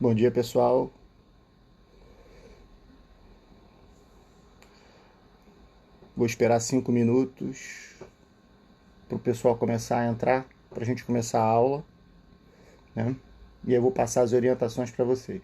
Bom dia, pessoal. Vou esperar 5 minutos para o pessoal começar a entrar, para a gente começar a aula, né? E aí eu vou passar as orientações para vocês.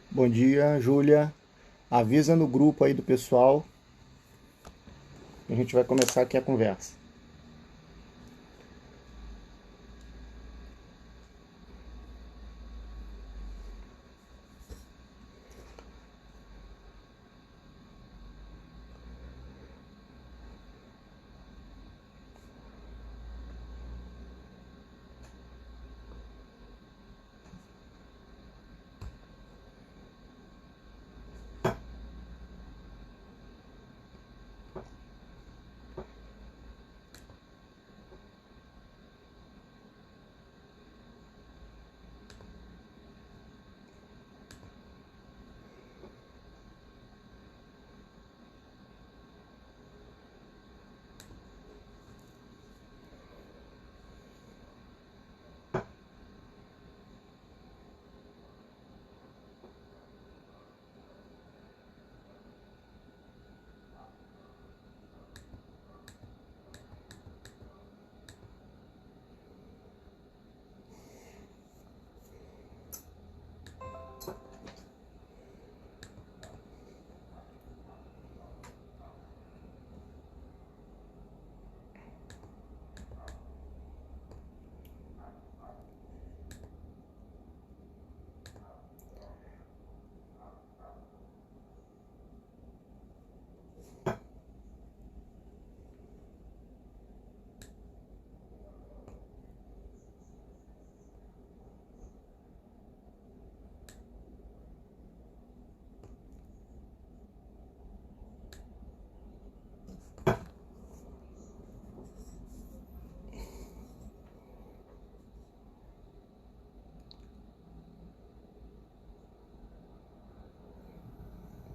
Bom dia, Júlia. Avisa no grupo aí do pessoal. A gente vai começar aqui a conversa.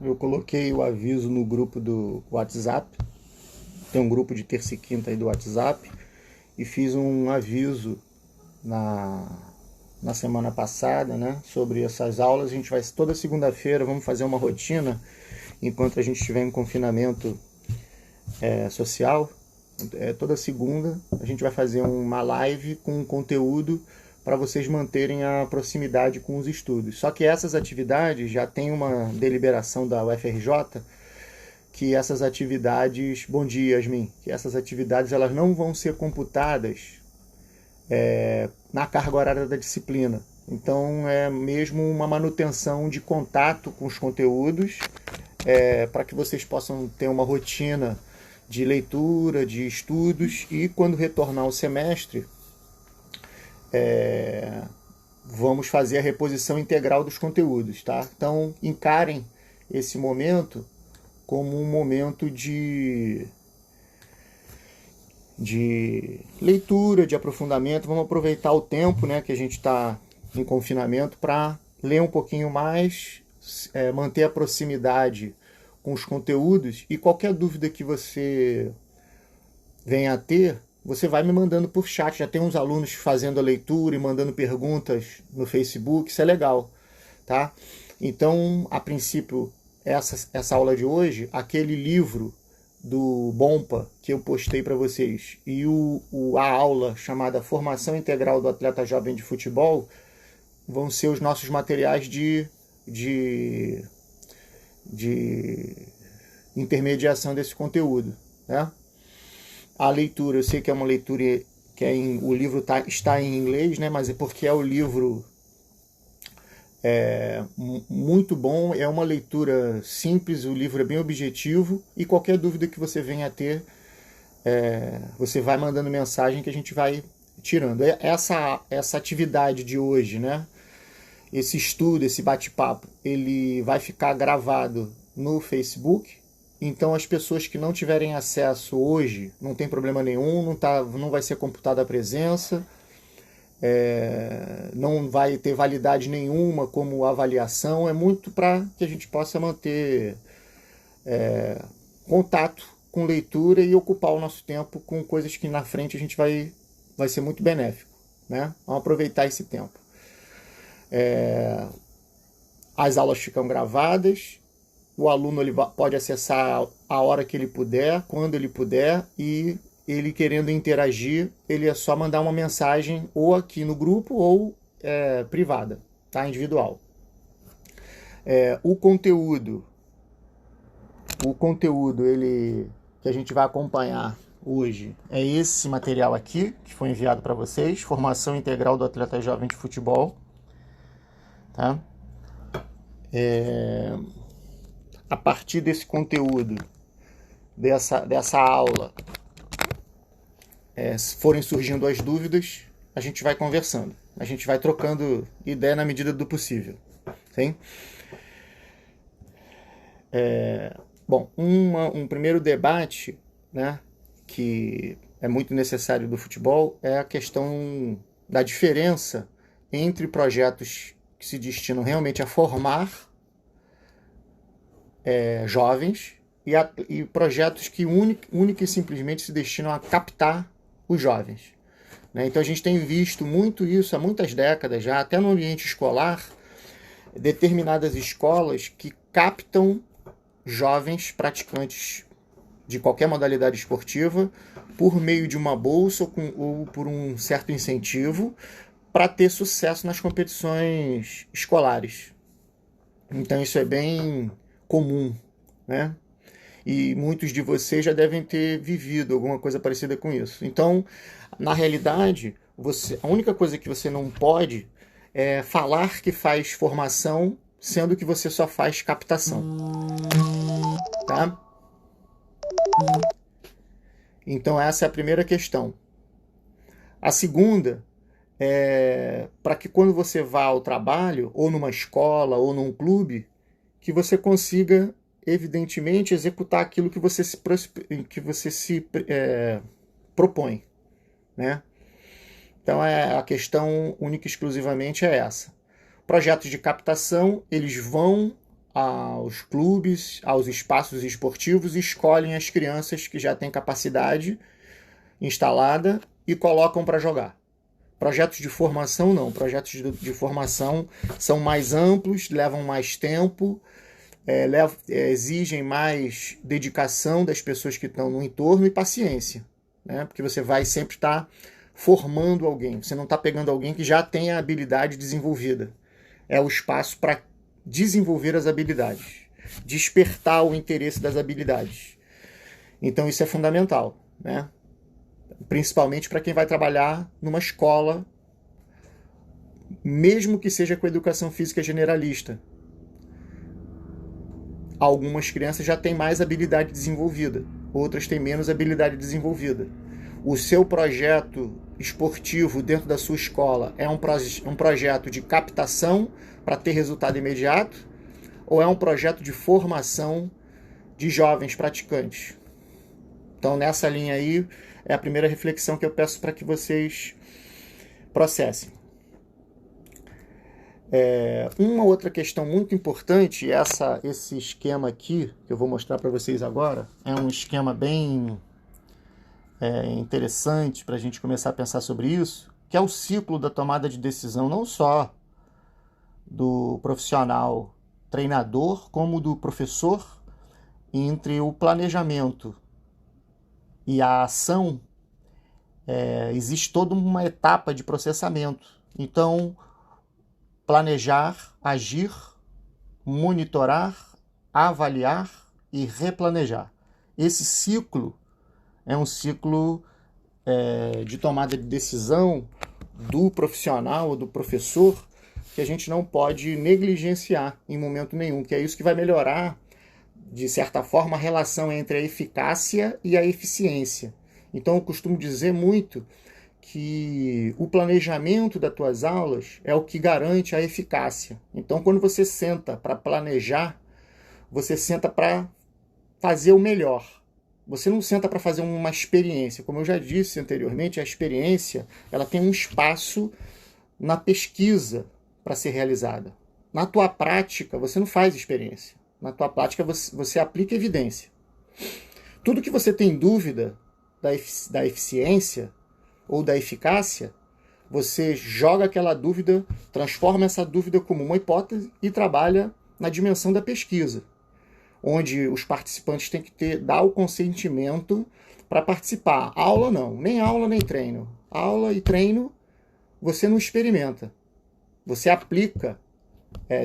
Eu coloquei o aviso no grupo do WhatsApp. Tem um grupo de terça e quinta aí do WhatsApp. E fiz um aviso na semana passada, né, sobre essas aulas. A gente vai toda segunda-feira, vamos fazer uma rotina enquanto a gente estiver em confinamento social. Toda segunda a gente vai fazer uma live com conteúdo para vocês manterem a proximidade com os estudos. Só que essas atividades já tem uma deliberação da UFRJ que essas atividades, bom dia Yasmin, que essas atividades elas não vão ser computadas na carga horária da disciplina. Então é mesmo uma manutenção de contato com os conteúdos, para que vocês possam ter uma rotina de leitura, de estudos, e quando retornar ao semestre, vamos fazer a reposição integral dos conteúdos, tá? Então encarem esse momento como um momento de leitura, de aprofundamento. Vamos aproveitar o tempo, né, que a gente está em confinamento para ler um pouquinho mais, manter a proximidade com os conteúdos, e qualquer dúvida que você venha a ter, você vai me mandando por chat. Já tem uns alunos fazendo a leitura e mandando perguntas no Facebook, isso é legal, tá? Então, a princípio, essa aula de hoje, aquele livro do Bompa que eu postei para vocês e a aula chamada Formação Integral do Atleta Jovem de Futebol vão ser os nossos materiais de intermediação desse conteúdo, né? A leitura, eu sei que é uma leitura que o livro está em inglês, né? Mas é porque é o livro muito bom, é uma leitura simples, o livro é bem objetivo, e qualquer dúvida que você venha a ter, você vai mandando mensagem que a gente vai tirando. Essa atividade de hoje, né? Esse estudo, esse bate-papo, ele vai ficar gravado no Facebook. Então as pessoas que não tiverem acesso hoje, não tem problema nenhum, não vai ser computada a presença, não vai ter validade nenhuma como avaliação, é muito para que a gente possa manter contato com leitura e ocupar o nosso tempo com coisas que na frente a gente vai ser muito benéfico, né? Vamos aproveitar esse tempo. As aulas ficam gravadas, o aluno ele pode acessar a hora que ele puder, quando ele puder, e ele querendo interagir, ele é só mandar uma mensagem ou aqui no grupo ou privada, tá? Individual. O conteúdo que a gente vai acompanhar hoje é esse material aqui, que foi enviado para vocês, Formação Integral do Atleta Jovem de Futebol. Tá? A partir desse conteúdo, dessa aula, se forem surgindo as dúvidas, a gente vai conversando. A gente vai trocando ideia na medida do possível. Sim? Bom, um primeiro debate, né, que é muito necessário do futebol é a questão da diferença entre projetos que se destinam realmente a formar jovens e projetos que única e simplesmente se destinam a captar os jovens, né? Então a gente tem visto muito isso há muitas décadas já, até no ambiente escolar, determinadas escolas que captam jovens praticantes de qualquer modalidade esportiva por meio de uma bolsa ou por um certo incentivo para ter sucesso nas competições escolares. Então isso é bem comum, né? E muitos de vocês já devem ter vivido alguma coisa parecida com isso. Então, na realidade, a única coisa que você não pode é falar que faz formação, sendo que você só faz captação. Tá? Então essa é a primeira questão. A segunda para que quando você vá ao trabalho, ou numa escola, ou num clube, que você consiga, evidentemente, executar aquilo que você se propõe, né? Então a questão única e exclusivamente é essa. Projetos de captação, eles vão aos clubes, aos espaços esportivos e escolhem as crianças que já têm capacidade instalada e colocam para jogar. Projetos de formação não. Projetos de formação são mais amplos, levam mais tempo, exigem mais dedicação das pessoas que estão no entorno e paciência, né? Porque você vai sempre estar formando alguém. Você não está pegando alguém que já tem a habilidade desenvolvida. É o espaço para desenvolver as habilidades, despertar o interesse das habilidades. Então isso é fundamental, né? Principalmente para quem vai trabalhar numa escola, mesmo que seja com educação física generalista. Algumas crianças já têm mais habilidade desenvolvida, outras têm menos habilidade desenvolvida. O seu projeto esportivo dentro da sua escola é um projeto de captação para ter resultado imediato, ou é um projeto de formação de jovens praticantes? Então, nessa linha aí, é a primeira reflexão que eu peço para que vocês processem. Uma outra questão muito importante, esse esquema aqui, que eu vou mostrar para vocês agora, é um esquema bem interessante para a gente começar a pensar sobre isso, que é o ciclo da tomada de decisão, não só do profissional treinador, como do professor, entre o planejamento e a ação. Existe toda uma etapa de processamento. Então, planejar, agir, monitorar, avaliar e replanejar. Esse ciclo é um ciclo de tomada de decisão do profissional ou do professor que a gente não pode negligenciar em momento nenhum, que é isso que vai melhorar, de certa forma, a relação entre a eficácia e a eficiência. Então, eu costumo dizer muito que o planejamento das tuas aulas é o que garante a eficácia. Então, quando você senta para planejar, você senta para fazer o melhor. Você não senta para fazer uma experiência. Como eu já disse anteriormente, a experiência ela tem um espaço na pesquisa para ser realizada. Na tua prática, você não faz experiência. Na tua prática, você aplica evidência. Tudo que você tem dúvida da eficiência ou da eficácia, você joga aquela dúvida, transforma essa dúvida como uma hipótese e trabalha na dimensão da pesquisa, onde os participantes têm que dar o consentimento para participar. Aula não, nem treino. Aula e treino você não experimenta. Você aplica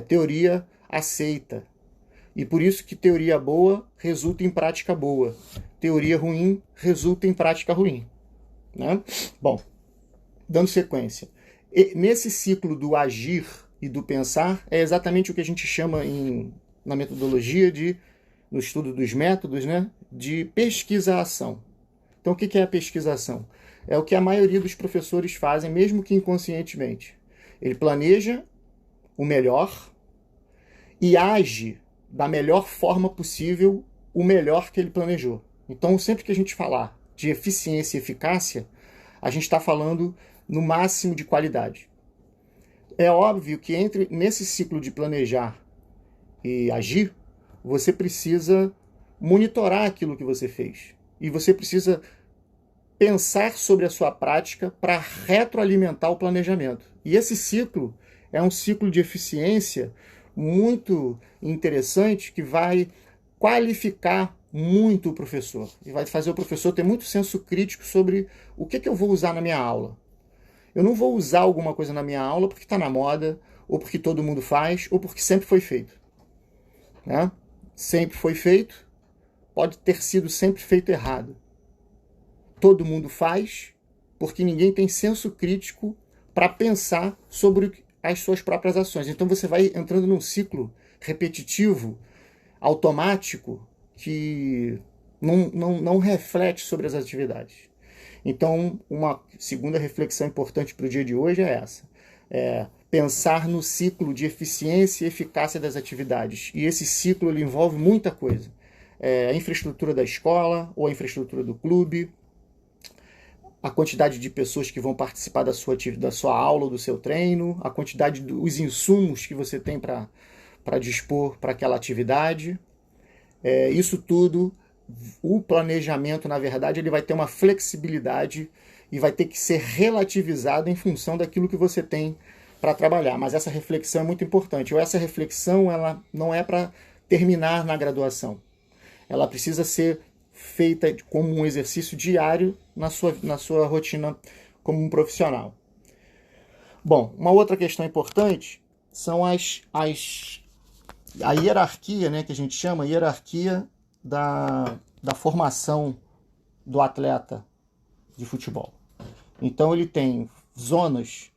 teoria aceita. E por isso que teoria boa resulta em prática boa. Teoria ruim resulta em prática ruim. Né? Bom, dando sequência. Nesse ciclo do agir e do pensar, é exatamente o que a gente chama na metodologia, no estudo dos métodos, né, de pesquisa-ação. Então, o que é a pesquisa-ação? É o que a maioria dos professores fazem, mesmo que inconscientemente. Ele planeja o melhor e age da melhor forma possível o melhor que ele planejou. Então, sempre que a gente falar de eficiência e eficácia, a gente está falando no máximo de qualidade. É óbvio que nesse ciclo de planejar e agir, você precisa monitorar aquilo que você fez. E você precisa pensar sobre a sua prática para retroalimentar o planejamento. E esse ciclo é um ciclo de eficiência muito interessante que vai qualificar muito o professor. E vai fazer o professor ter muito senso crítico sobre o que eu vou usar na minha aula. Eu não vou usar alguma coisa na minha aula porque está na moda, ou porque todo mundo faz, ou porque sempre foi feito. Né? Sempre foi feito, pode ter sido sempre feito errado. Todo mundo faz porque ninguém tem senso crítico para pensar sobre as suas próprias ações. Então você vai entrando num ciclo repetitivo, automático, que não reflete sobre as atividades. Então, uma segunda reflexão importante para o dia de hoje é essa. Pensar no ciclo de eficiência e eficácia das atividades. E esse ciclo ele envolve muita coisa. A infraestrutura da escola ou a infraestrutura do clube, a quantidade de pessoas que vão participar da sua aula ou do seu treino, a quantidade dos insumos que você tem para dispor para aquela atividade. Isso tudo, o planejamento, na verdade, ele vai ter uma flexibilidade e vai ter que ser relativizado em função daquilo que você tem para trabalhar. Mas essa reflexão é muito importante. Ou essa reflexão ela não é para terminar na graduação. Ela precisa ser feita como um exercício diário na sua rotina como um profissional. Bom, uma outra questão importante são a hierarquia, né, que a gente chama hierarquia da formação do atleta de futebol. Então ele tem zonas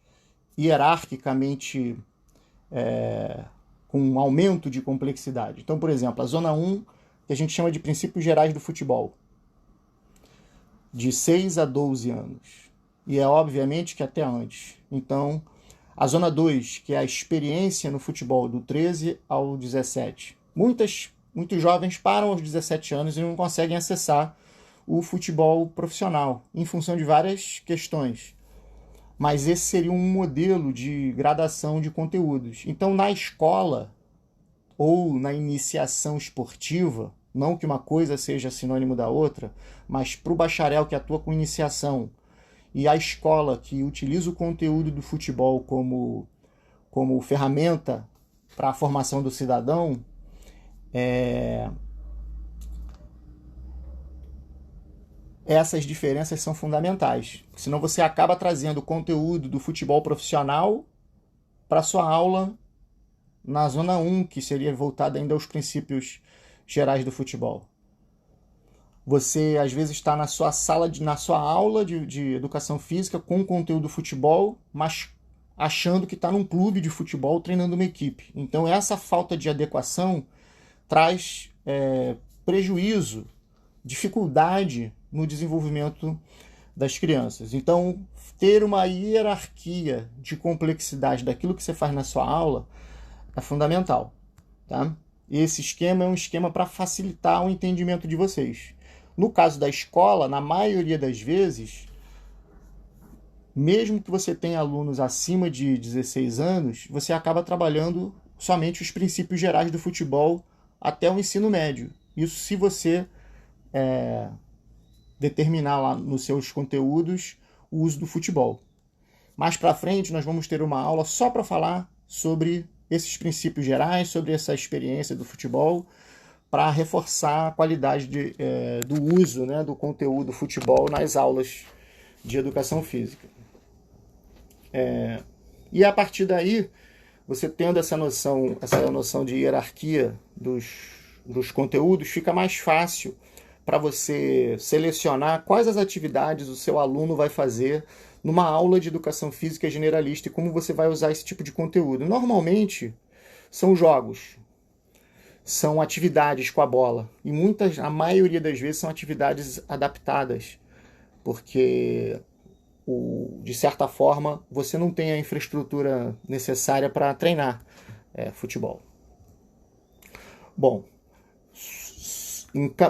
hierarquicamente com um aumento de complexidade. Então, por exemplo, a zona 1, que a gente chama de princípios gerais do futebol, de 6 a 12 anos. E obviamente que até antes. Então, a zona 2, que é a experiência no futebol, do 13 ao 17. Muitos jovens param aos 17 anos e não conseguem acessar o futebol profissional, em função de várias questões. mas esse seria um modelo de gradação de conteúdos. Então, na escola ou na iniciação esportiva, não que uma coisa seja sinônimo da outra, mas para o bacharel que atua com iniciação e a escola que utiliza o conteúdo do futebol como ferramenta para a formação do cidadão, essas diferenças são fundamentais. Senão você acaba trazendo o conteúdo do futebol profissional para a sua aula na Zona 1, que seria voltada ainda aos princípios gerais do futebol. Você, às vezes, está na sua na sua aula de educação física com conteúdo do futebol, mas achando que está num clube de futebol treinando uma equipe. Então, essa falta de adequação traz prejuízo, dificuldade no desenvolvimento das crianças. Então, ter uma hierarquia de complexidade daquilo que você faz na sua aula é fundamental, tá? Esse esquema é um esquema para facilitar o entendimento de vocês. No caso da escola, na maioria das vezes, mesmo que você tenha alunos acima de 16 anos, você acaba trabalhando somente os princípios gerais do futebol até o ensino médio. Isso se você determinar lá nos seus conteúdos o uso do futebol. Mais para frente, nós vamos ter uma aula só para falar sobre esses princípios gerais, sobre essa experiência do futebol, para reforçar a qualidade do uso, né, do conteúdo futebol nas aulas de educação física. E a partir daí, você tendo essa noção de hierarquia dos conteúdos, fica mais fácil para você selecionar quais as atividades o seu aluno vai fazer numa aula de educação física generalista e como você vai usar esse tipo de conteúdo. Normalmente, são jogos, são atividades com a bola. E a maioria das vezes, são atividades adaptadas, porque, de certa forma, você não tem a infraestrutura necessária para treinar futebol. Bom,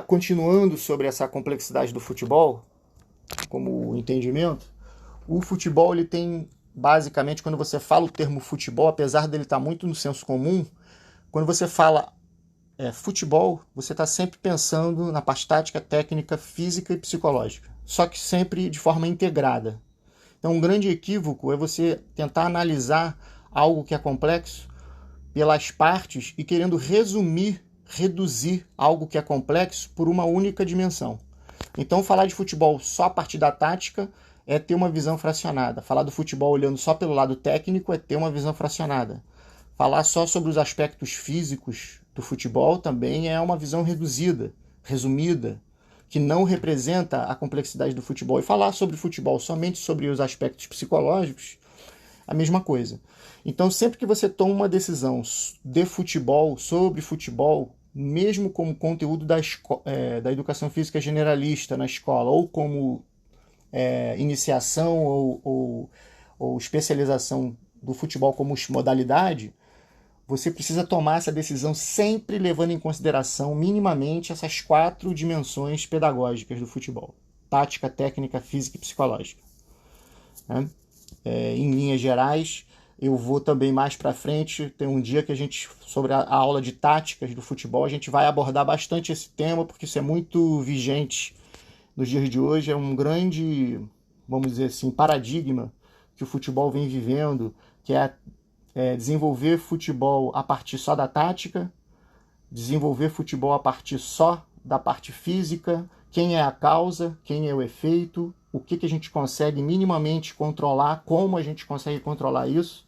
continuando sobre essa complexidade do futebol, como entendimento, o futebol ele tem, basicamente, quando você fala o termo futebol, apesar dele estar muito no senso comum, quando você fala futebol, você está sempre pensando na parte tática, técnica, física e psicológica, só que sempre de forma integrada. Então, um grande equívoco é você tentar analisar algo que é complexo pelas partes e querendo reduzir algo que é complexo por uma única dimensão. Então, falar de futebol só a partir da tática é ter uma visão fracionada. Falar do futebol olhando só pelo lado técnico é ter uma visão fracionada. Falar só sobre os aspectos físicos do futebol também é uma visão reduzida, resumida, que não representa a complexidade do futebol. E falar sobre futebol somente sobre os aspectos psicológicos, a mesma coisa. Então, sempre que você toma uma decisão de futebol, sobre futebol, mesmo como conteúdo da educação física generalista na escola, ou como iniciação ou especialização do futebol como modalidade, você precisa tomar essa decisão sempre levando em consideração minimamente essas 4 dimensões pedagógicas do futebol: tática, técnica, física e psicológica. Em linhas gerais, eu vou também mais para frente, tem um dia que sobre a aula de táticas do futebol, a gente vai abordar bastante esse tema, porque isso é muito vigente nos dias de hoje, é um grande, vamos dizer assim, paradigma que o futebol vem vivendo, que é desenvolver futebol a partir só da tática, desenvolver futebol a partir só da parte física, quem é a causa, quem é o efeito, o que a gente consegue minimamente controlar, como a gente consegue controlar isso,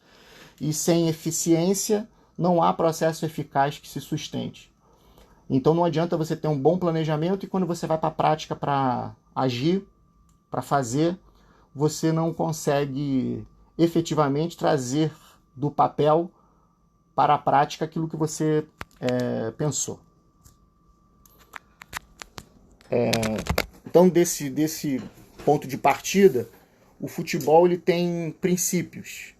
e sem eficiência não há processo eficaz que se sustente. Então não adianta você ter um bom planejamento e quando você vai para a prática para agir, para fazer, você não consegue efetivamente trazer do papel para a prática aquilo que você pensou. Então, desse ponto de partida, o futebol ele tem princípios,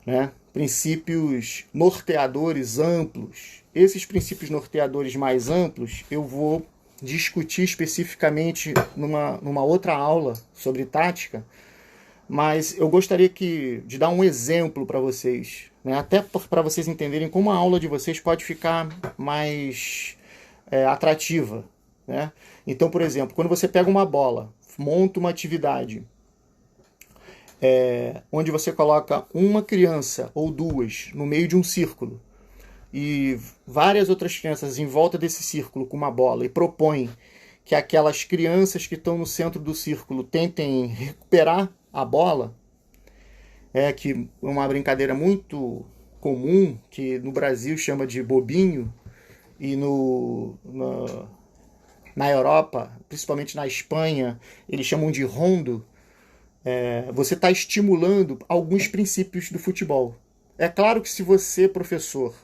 né? Princípios norteadores amplos. Esses princípios norteadores mais amplos eu vou discutir especificamente numa outra aula sobre tática, mas eu gostaria de dar um exemplo para vocês, né? Até para vocês entenderem como a aula de vocês pode ficar mais atrativa, né? Então, por exemplo, quando você pega uma bola, monta uma atividade onde você coloca uma criança ou duas no meio de um círculo e várias outras crianças em volta desse círculo com uma bola e propõe que aquelas crianças que estão no centro do círculo tentem recuperar a bola, que é uma brincadeira muito comum, que no Brasil chama de bobinho, e na Europa, principalmente na Espanha, eles chamam de rondo. Você está estimulando alguns princípios do futebol. É claro que se você, professor,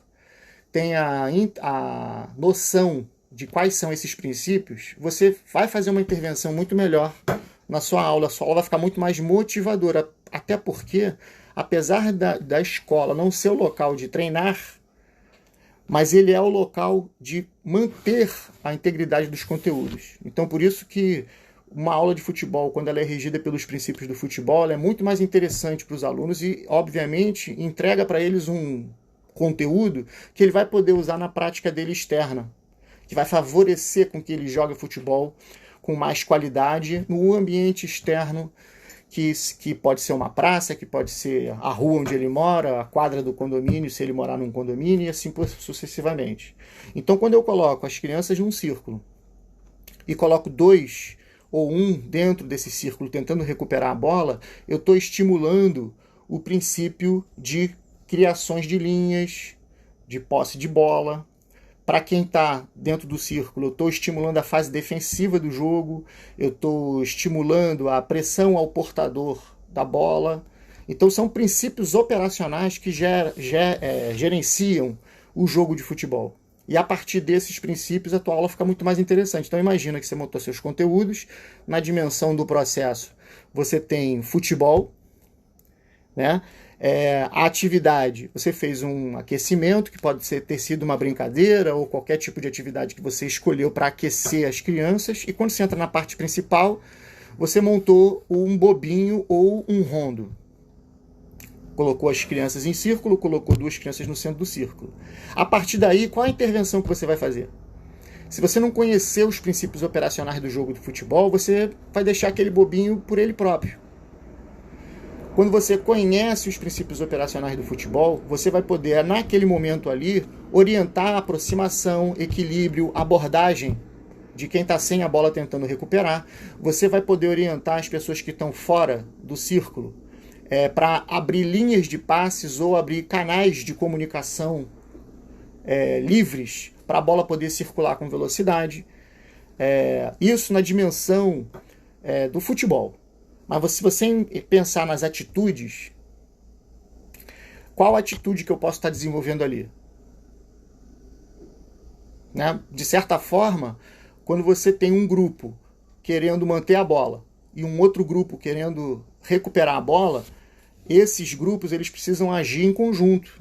tem a noção de quais são esses princípios, você vai fazer uma intervenção muito melhor na sua aula. A sua aula vai ficar muito mais motivadora. Até porque, apesar da escola não ser o local de treinar, mas ele é o local de manter a integridade dos conteúdos. Então, por isso que uma aula de futebol, quando ela é regida pelos princípios do futebol, ela é muito mais interessante para os alunos e, obviamente, entrega para eles um conteúdo que ele vai poder usar na prática dele externa, que vai favorecer com que ele jogue futebol com mais qualidade no ambiente externo, que pode ser uma praça, que pode ser a rua onde ele mora, a quadra do condomínio, se ele morar num condomínio, e assim sucessivamente. Então, quando eu coloco as crianças num círculo e coloco dois ou um dentro desse círculo tentando recuperar a bola, eu estou estimulando o princípio de criações de linhas, de posse de bola. Para quem está dentro do círculo, eu estou estimulando a fase defensiva do jogo, eu estou estimulando a pressão ao portador da bola. Então são princípios operacionais que gerenciam o jogo de futebol. E a partir desses princípios a tua aula fica muito mais interessante. Então imagina que você montou seus conteúdos, na dimensão do processo você tem futebol, né? A atividade, você fez um aquecimento, que pode ter sido uma brincadeira ou qualquer tipo de atividade que você escolheu para aquecer as crianças, e quando você entra na parte principal, você montou um bobinho ou um rondo. Colocou as crianças em círculo, colocou duas crianças no centro do círculo. A partir daí, qual a intervenção que você vai fazer? Se você não conhecer os princípios operacionais do jogo de futebol, você vai deixar aquele bobinho por ele próprio. Quando você conhece os princípios operacionais do futebol, você vai poder, naquele momento ali, orientar a aproximação, equilíbrio, abordagem de quem está sem a bola tentando recuperar. Você vai poder orientar as pessoas que estão fora do círculo para abrir linhas de passes ou abrir canais de comunicação livres para a bola poder circular com velocidade. Isso na dimensão do futebol. Mas se você pensar nas atitudes, qual atitude que eu posso estar desenvolvendo ali? Né? De certa forma, quando você tem um grupo querendo manter a bola e um outro grupo querendo recuperar a bola, esses grupos eles precisam agir em conjunto.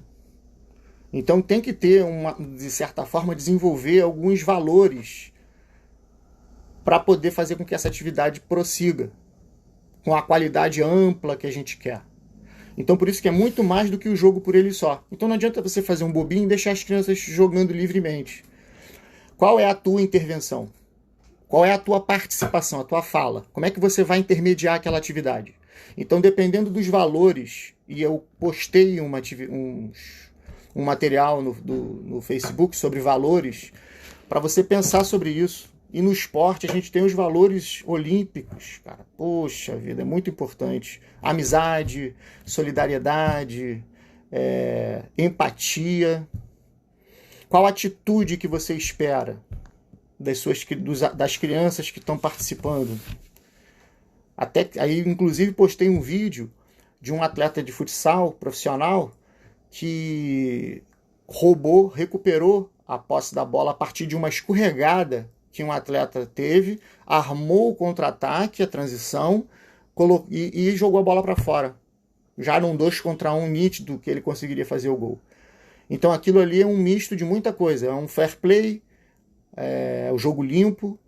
Então tem que ter, de certa forma, desenvolver alguns valores para poder fazer com que essa atividade prossiga com a qualidade ampla que a gente quer. Então por isso que é muito mais do que o jogo por ele só. Então não adianta você fazer um bobinho e deixar as crianças jogando livremente. Qual é a tua intervenção? Qual é a tua participação, a tua fala? Como é que você vai intermediar aquela atividade? Então dependendo dos valores, e eu postei um material no Facebook sobre valores, para você pensar sobre isso. E no esporte a gente tem os valores olímpicos, cara. Poxa vida, é muito importante. Amizade, solidariedade, empatia. Qual atitude que você espera das crianças que estão participando? Aí, inclusive, postei um vídeo de um atleta de futsal profissional que recuperou a posse da bola a partir de uma escorregada que um atleta teve, armou o contra-ataque, a transição, e jogou a bola para fora. Já num 2 contra 1 nítido que ele conseguiria fazer o gol. Então aquilo ali é um misto de muita coisa. É um fair play, o jogo limpo,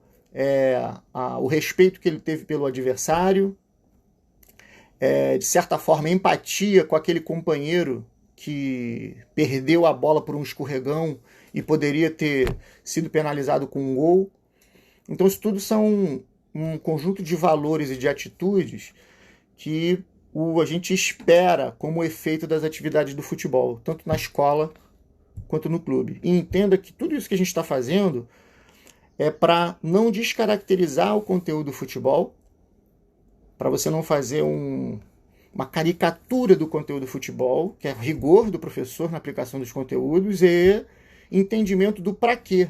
o respeito que ele teve pelo adversário, de certa forma, empatia com aquele companheiro que perdeu a bola por um escorregão e poderia ter sido penalizado com um gol. Então isso tudo são um conjunto de valores e de atitudes que a gente espera como efeito das atividades do futebol, tanto na escola quanto no clube. E entenda que tudo isso que a gente está fazendo é para não descaracterizar o conteúdo do futebol, para você não fazer uma caricatura do conteúdo do futebol, que é rigor do professor na aplicação dos conteúdos e entendimento do para quê,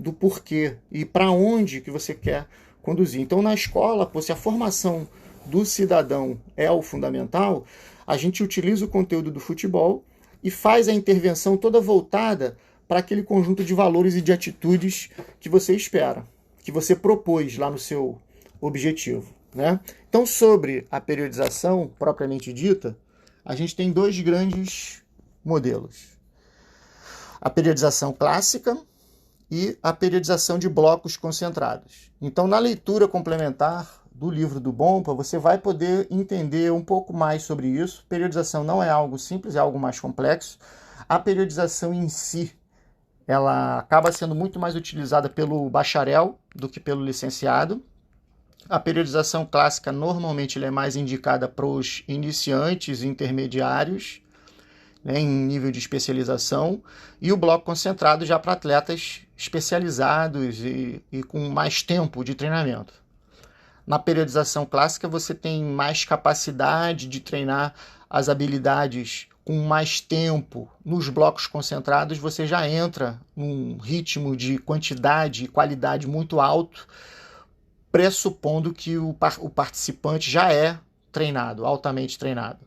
do porquê e para onde que você quer conduzir. Então, na escola, se a formação do cidadão é o fundamental, a gente utiliza o conteúdo do futebol e faz a intervenção toda voltada para aquele conjunto de valores e de atitudes que você espera, que você propôs lá no seu objetivo, né? Então, sobre a periodização propriamente dita, a gente tem dois grandes modelos. A periodização clássica e a periodização de blocos concentrados. Então, na leitura complementar do livro do Bompa, você vai poder entender um pouco mais sobre isso. Periodização não é algo simples, é algo mais complexo. A periodização em si, ela acaba sendo muito mais utilizada pelo bacharel do que pelo licenciado. A periodização clássica, normalmente, ela é mais indicada para os iniciantes e intermediários, né, em nível de especialização, e o bloco concentrado já para atletas especializados e com mais tempo de treinamento. Na periodização clássica, você tem mais capacidade de treinar as habilidades com mais tempo. Nos blocos concentrados, você já entra num ritmo de quantidade e qualidade muito alto, pressupondo que o participante já é treinado, altamente treinado.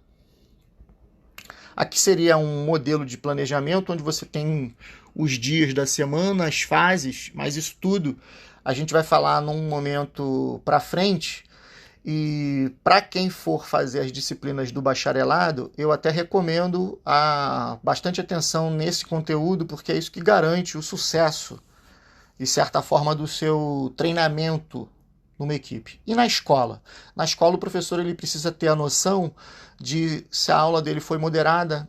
Aqui seria um modelo de planejamento onde você tem os dias da semana, as fases, mas isso tudo a gente vai falar num momento para frente. E para quem for fazer as disciplinas do bacharelado, eu até recomendo bastante atenção nesse conteúdo, porque é isso que garante o sucesso, de certa forma, do seu treinamento numa equipe. E na escola? Na escola, o professor ele precisa ter a noção de se a aula dele foi moderada,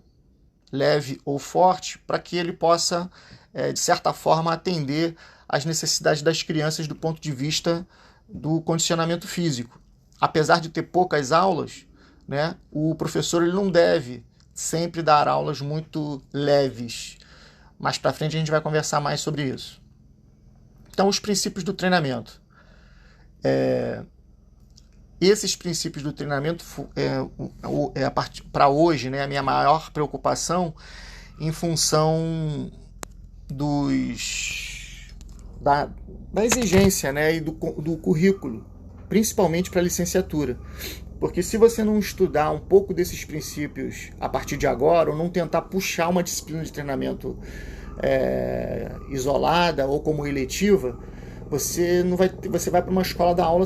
leve ou forte, para que ele possa, de certa forma, atender às necessidades das crianças do ponto de vista do condicionamento físico. Apesar de ter poucas aulas, né, o professor ele não deve sempre dar aulas muito leves. Mais para frente a gente vai conversar mais sobre isso. Então, os princípios do treinamento. Esses princípios do treinamento para hoje, né, a minha maior preocupação em função da exigência, né, e do currículo, principalmente para a licenciatura. Porque se você não estudar um pouco desses princípios a partir de agora, ou não tentar puxar uma disciplina de treinamento isolada ou como eletiva, você vai para uma escola da aula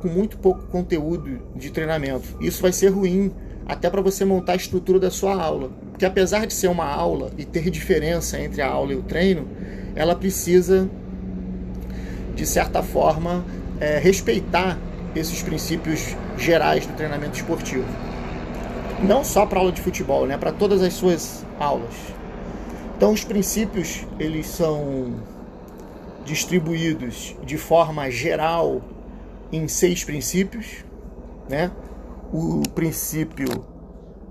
com muito pouco conteúdo de treinamento. Isso vai ser ruim até para você montar a estrutura da sua aula. Porque apesar de ser uma aula e ter diferença entre a aula e o treino, ela precisa, de certa forma, respeitar esses princípios gerais do treinamento esportivo. Não só para aula de futebol, né? Para todas as suas aulas. Então, os princípios, eles são distribuídos de forma geral em 6 princípios, né? O princípio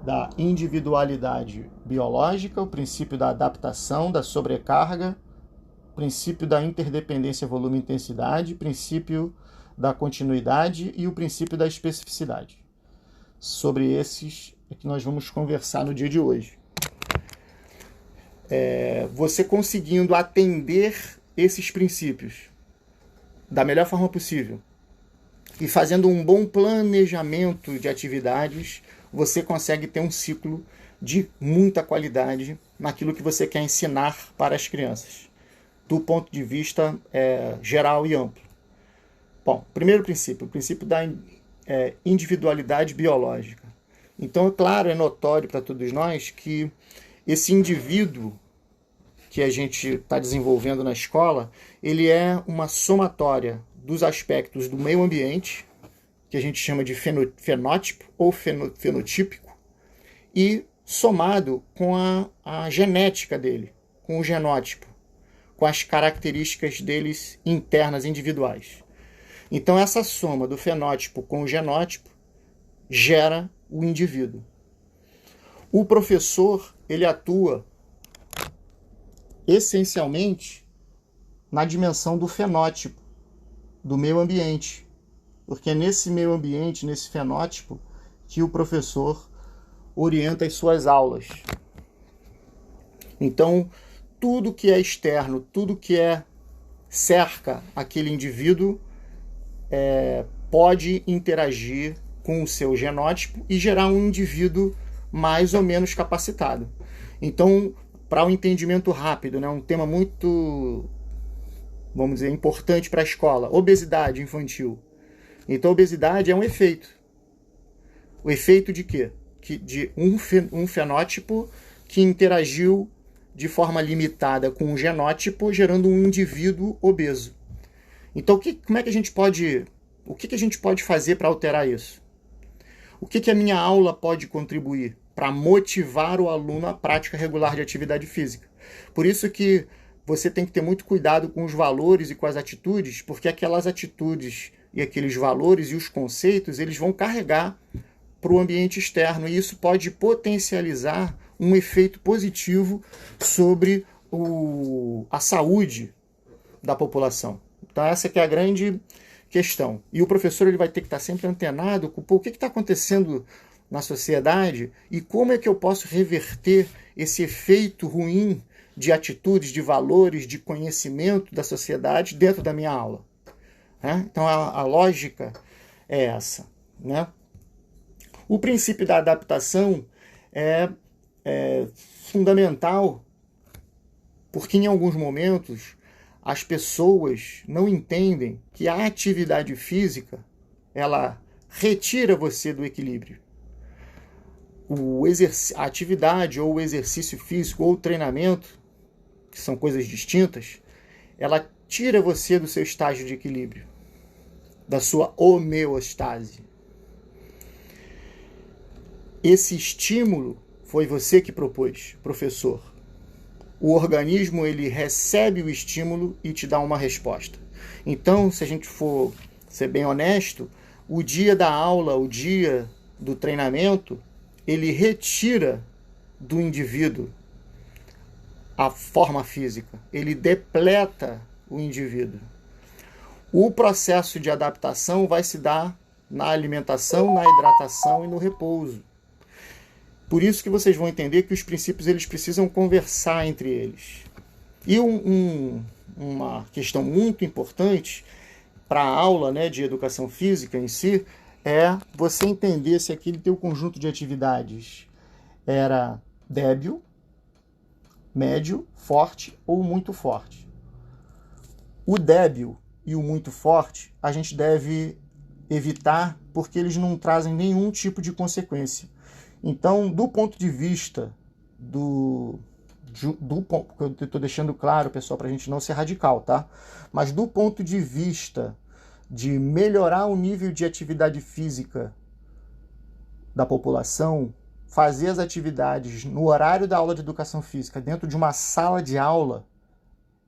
da individualidade biológica, o princípio da adaptação, da sobrecarga, o princípio da interdependência volume-intensidade, o princípio da continuidade e o princípio da especificidade. Sobre esses é que nós vamos conversar no dia de hoje. Você conseguindo atender esses princípios da melhor forma possível e fazendo um bom planejamento de atividades, você consegue ter um ciclo de muita qualidade naquilo que você quer ensinar para as crianças, do ponto de vista geral e amplo. Bom, primeiro princípio, o princípio da individualidade biológica. Então, é claro, é notório para todos nós que esse indivíduo que a gente está desenvolvendo na escola, ele é uma somatória dos aspectos do meio ambiente, que a gente chama de fenótipo ou fenotípico, e somado com a genética dele, com o genótipo, com as características deles internas, individuais. Então, essa soma do fenótipo com o genótipo gera o indivíduo. O professor, ele atua essencialmente na dimensão do fenótipo, do meio ambiente, porque é nesse meio ambiente, nesse fenótipo, que o professor orienta as suas aulas. Então, tudo que é externo, tudo que cerca aquele indivíduo pode interagir com o seu genótipo e gerar um indivíduo mais ou menos capacitado. Então, para um entendimento rápido, né, um tema muito, vamos dizer, importante para a escola, obesidade infantil. Então, a obesidade é um efeito. O efeito de quê? De um fenótipo que interagiu de forma limitada com o genótipo, gerando um indivíduo obeso. Então, como é que a gente pode, o que a gente pode fazer para alterar isso? O que a minha aula pode contribuir para motivar o aluno à prática regular de atividade física? Por isso que você tem que ter muito cuidado com os valores e com as atitudes, porque aquelas atitudes e aqueles valores e os conceitos, eles vão carregar para o ambiente externo, e isso pode potencializar um efeito positivo sobre a saúde da população. Então essa que é a grande questão. E o professor ele vai ter que estar sempre antenado com o que está acontecendo na sociedade e como é que eu posso reverter esse efeito ruim de atitudes, de valores, de conhecimento da sociedade dentro da minha aula. Então a lógica é essa, né? O princípio da adaptação é fundamental, porque em alguns momentos as pessoas não entendem que a atividade física ela retira você do equilíbrio. A atividade ou o exercício físico ou o treinamento, que são coisas distintas, ela tira você do seu estágio de equilíbrio, da sua homeostase. Esse estímulo foi você que propôs, professor. O organismo ele recebe o estímulo e te dá uma resposta. Então, se a gente for ser bem honesto, o dia da aula, o dia do treinamento, ele retira do indivíduo a forma física, ele depleta o indivíduo. O processo de adaptação vai se dar na alimentação, na hidratação e no repouso. Por isso que vocês vão entender que os princípios eles precisam conversar entre eles. E uma questão muito importante para a aula, né, de educação física em si é você entender se aquele teu conjunto de atividades era débil, médio, forte ou muito forte. O débil e o muito forte a gente deve evitar porque eles não trazem nenhum tipo de consequência. Então, do ponto de vista eu estou deixando claro, pessoal, para a gente não ser radical, tá? Mas do ponto de vista de melhorar o nível de atividade física da população, fazer as atividades no horário da aula de educação física dentro de uma sala de aula,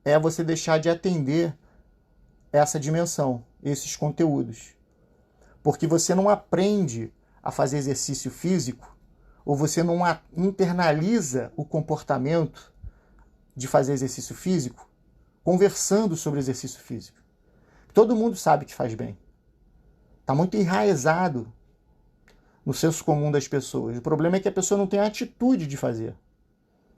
é você deixar de atender essa dimensão, esses conteúdos. Porque você não aprende a fazer exercício físico ou você não internaliza o comportamento de fazer exercício físico conversando sobre exercício físico. Todo mundo sabe que faz bem. Está muito enraizado no senso comum das pessoas. O problema é que a pessoa não tem a atitude de fazer.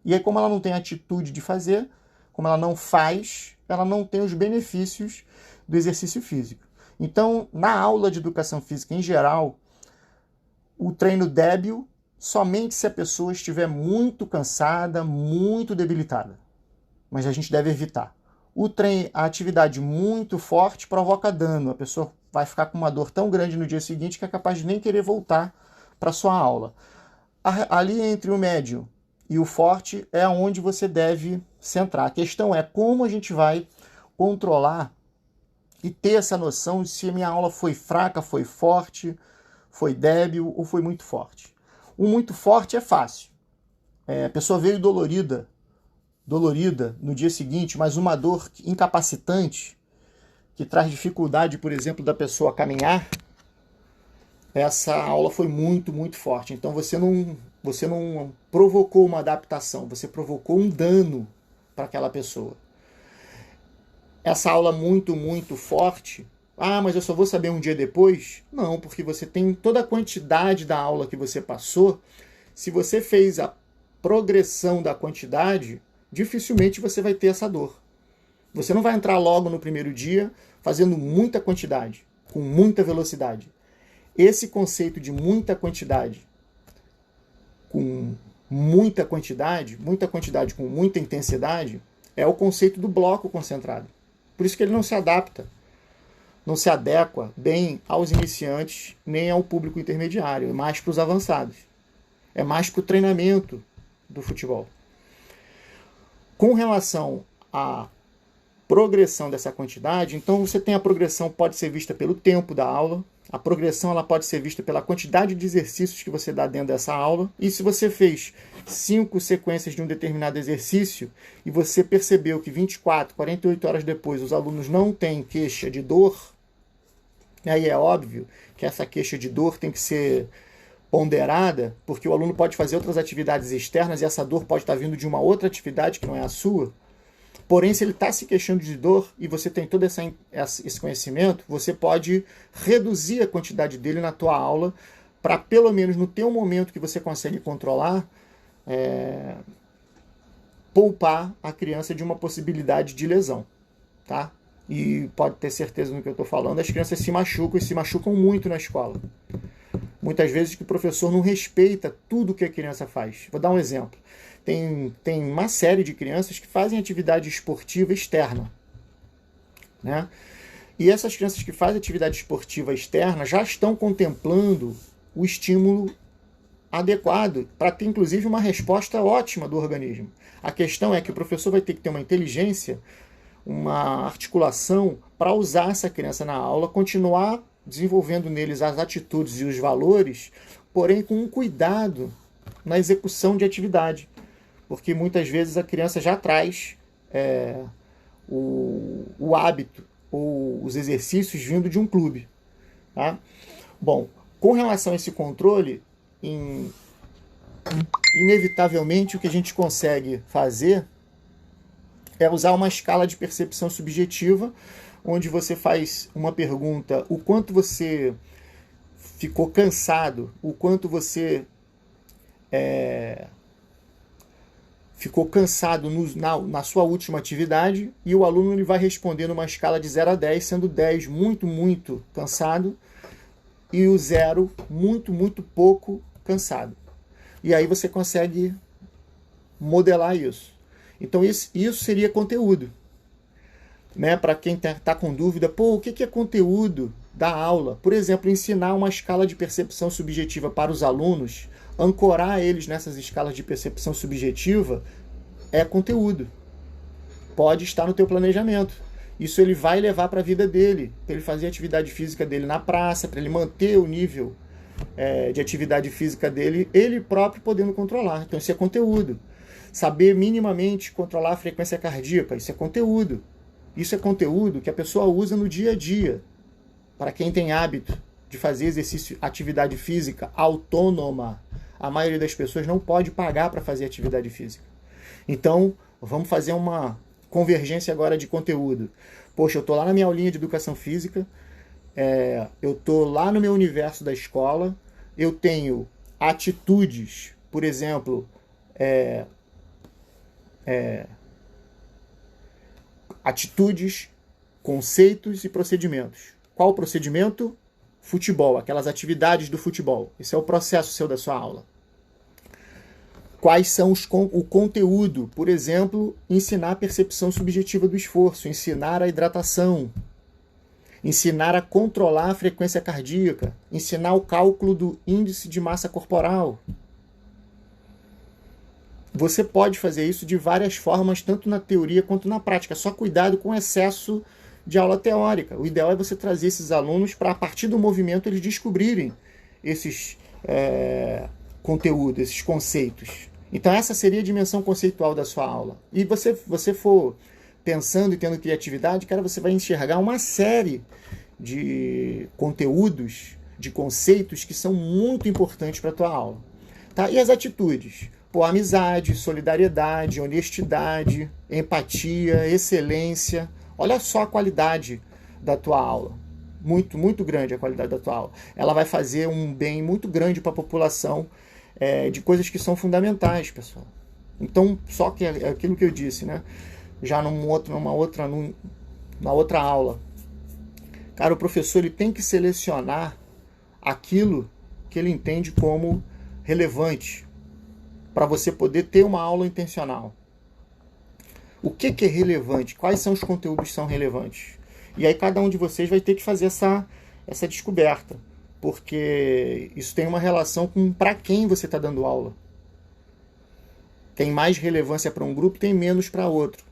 E aí, como ela não tem a atitude de fazer, como ela não faz, ela não tem os benefícios do exercício físico. Então, na aula de educação física em geral, o treino débil somente se a pessoa estiver muito cansada, muito debilitada. Mas a gente deve evitar. A atividade muito forte provoca dano. A pessoa vai ficar com uma dor tão grande no dia seguinte que é capaz de nem querer voltar para a sua aula. Ali entre o médio e o forte é onde você deve centrar. A questão é como a gente vai controlar e ter essa noção de se a minha aula foi fraca, foi forte, foi débil ou foi muito forte. O muito forte é fácil. A pessoa veio dolorida no dia seguinte, mas uma dor incapacitante, que traz dificuldade, por exemplo, da pessoa caminhar, essa aula foi muito, muito forte. Então você não provocou uma adaptação, você provocou um dano para aquela pessoa. Essa aula muito, muito forte, mas eu só vou saber um dia depois? Não, porque você tem toda a quantidade da aula que você passou. Se você fez a progressão da quantidade, dificilmente você vai ter essa dor. Você não vai entrar logo no primeiro dia fazendo muita quantidade, com muita velocidade. Esse conceito de muita quantidade com muita quantidade com muita intensidade, é o conceito do bloco concentrado. Por isso que ele não se adapta, não se adequa bem aos iniciantes, nem ao público intermediário, é mais para os avançados. É mais para o treinamento do futebol. Com relação à progressão dessa quantidade, então você tem a progressão, pode ser vista pelo tempo da aula, a progressão ela pode ser vista pela quantidade de exercícios que você dá dentro dessa aula, e se você fez 5 sequências de um determinado exercício e você percebeu que 24, 48 horas depois os alunos não têm queixa de dor, aí é óbvio que essa queixa de dor tem que ser ponderada, porque o aluno pode fazer outras atividades externas e essa dor pode estar vindo de uma outra atividade que não é a sua. Porém, se ele está se queixando de dor e você tem todo esse conhecimento, você pode reduzir a quantidade dele na tua aula para, pelo menos no teu momento que você consegue controlar, poupar a criança de uma possibilidade de lesão. Tá? E pode ter certeza no que eu estou falando, as crianças se machucam e se machucam muito na escola. Muitas vezes que o professor não respeita tudo que a criança faz. Vou dar um exemplo. Tem uma série de crianças que fazem atividade esportiva externa. Né? E essas crianças que fazem atividade esportiva externa já estão contemplando o estímulo adequado para ter, inclusive, uma resposta ótima do organismo. A questão é que o professor vai ter que ter uma inteligência, uma articulação para usar essa criança na aula, continuar desenvolvendo neles as atitudes e os valores, porém com um cuidado na execução de atividade. Porque muitas vezes a criança já traz o hábito ou os exercícios vindo de um clube. Tá? Bom, com relação a esse controle, inevitavelmente o que a gente consegue fazer é usar uma escala de percepção subjetiva, onde você faz uma pergunta: o quanto você ficou cansado, o quanto você ficou cansado na sua última atividade, e o aluno ele vai responder numa escala de 0 a 10, sendo 10 muito, muito cansado e o 0 muito, muito pouco cansado. E aí você consegue modelar isso. Então isso seria conteúdo. Né? Para quem está com dúvida, o que é conteúdo da aula? Por exemplo, ensinar uma escala de percepção subjetiva para os alunos, ancorar eles nessas escalas de percepção subjetiva é conteúdo. Pode estar no teu planejamento. Isso ele vai levar para a vida dele, para ele fazer a atividade física dele na praça, para ele manter o nível de atividade física dele, ele próprio podendo controlar. Então isso é conteúdo. Saber minimamente controlar a frequência cardíaca, isso é conteúdo. Isso é conteúdo que a pessoa usa no dia a dia. Para quem tem hábito de fazer exercício, atividade física autônoma, a maioria das pessoas não pode pagar para fazer atividade física. Então, vamos fazer uma convergência agora de conteúdo. Poxa, eu estou lá na minha aulinha de educação física, eu estou lá no meu universo da escola, eu tenho atitudes, por exemplo, atitudes, conceitos e procedimentos. Qual o procedimento? Futebol, aquelas atividades do futebol. Esse é o processo seu da sua aula. Quais são o conteúdo? Por exemplo, ensinar a percepção subjetiva do esforço, ensinar a hidratação, ensinar a controlar a frequência cardíaca, ensinar o cálculo do índice de massa corporal. Você pode fazer isso de várias formas, tanto na teoria quanto na prática. Só cuidado com o excesso de aula teórica. O ideal é você trazer esses alunos para, a partir do movimento, eles descobrirem esses conteúdos, esses conceitos. Então essa seria a dimensão conceitual da sua aula. E você for pensando e tendo criatividade, cara, você vai enxergar uma série de conteúdos, de conceitos que são muito importantes para a tua aula. Tá? E as atitudes? Pô, amizade, solidariedade, honestidade, empatia, excelência. Olha só a qualidade da tua aula. Muito, muito grande a qualidade da tua aula. Ela vai fazer um bem muito grande para a população, de coisas que são fundamentais, pessoal. Então, só que é aquilo que eu disse, né? Já na outra aula. Cara, o professor ele tem que selecionar aquilo que ele entende como relevante para você poder ter uma aula intencional. O que é relevante? Quais são os conteúdos que são relevantes? E aí cada um de vocês vai ter que fazer essa descoberta, porque isso tem uma relação com para quem você está dando aula. Tem mais relevância para um grupo, tem menos para outro.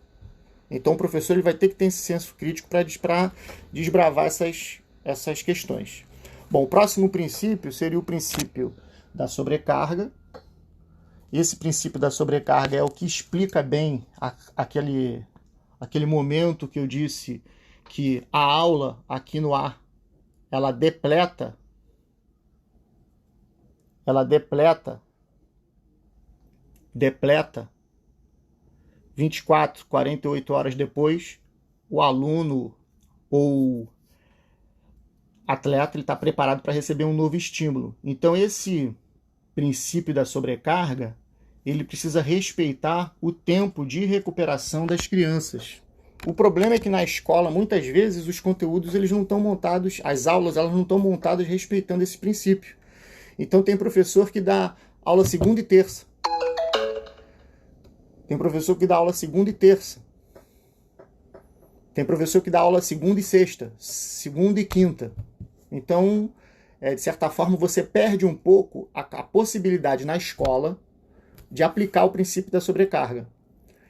Então o professor ele vai ter que ter esse senso crítico para desbravar essas questões. Bom, o próximo princípio seria o princípio da sobrecarga. Esse princípio da sobrecarga é o que explica bem aquele momento que eu disse que a aula aqui no ar, ela depleta 24, 48 horas depois, o aluno ou atleta está preparado para receber um novo estímulo. Então esse princípio da sobrecarga, ele precisa respeitar o tempo de recuperação das crianças. O problema é que na escola, muitas vezes, os conteúdos eles não estão montados, as aulas elas não estão montadas respeitando esse princípio. Então tem professor que dá aula segunda e terça. Tem professor que dá aula segunda e terça. Tem professor que dá aula segunda e sexta, segunda e quinta. Então, de certa forma, você perde um pouco a possibilidade na escola de aplicar o princípio da sobrecarga.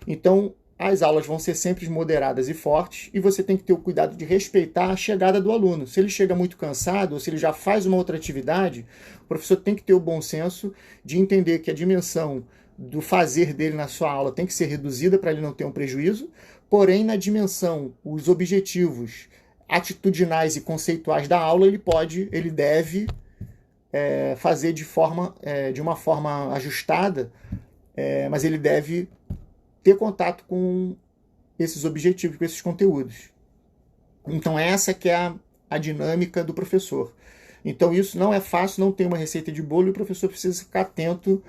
Então, as aulas vão ser sempre moderadas e fortes e você tem que ter o cuidado de respeitar a chegada do aluno. Se ele chega muito cansado ou se ele já faz uma outra atividade, o professor tem que ter o bom senso de entender que a dimensão do fazer dele na sua aula tem que ser reduzida para ele não ter um prejuízo, porém na dimensão, os objetivos atitudinais e conceituais da aula, ele deve fazer de uma forma ajustada, mas ele deve ter contato com esses objetivos, com esses conteúdos. Então essa que é a dinâmica do professor. Então isso não é fácil, não tem uma receita de bolo e o professor precisa ficar atento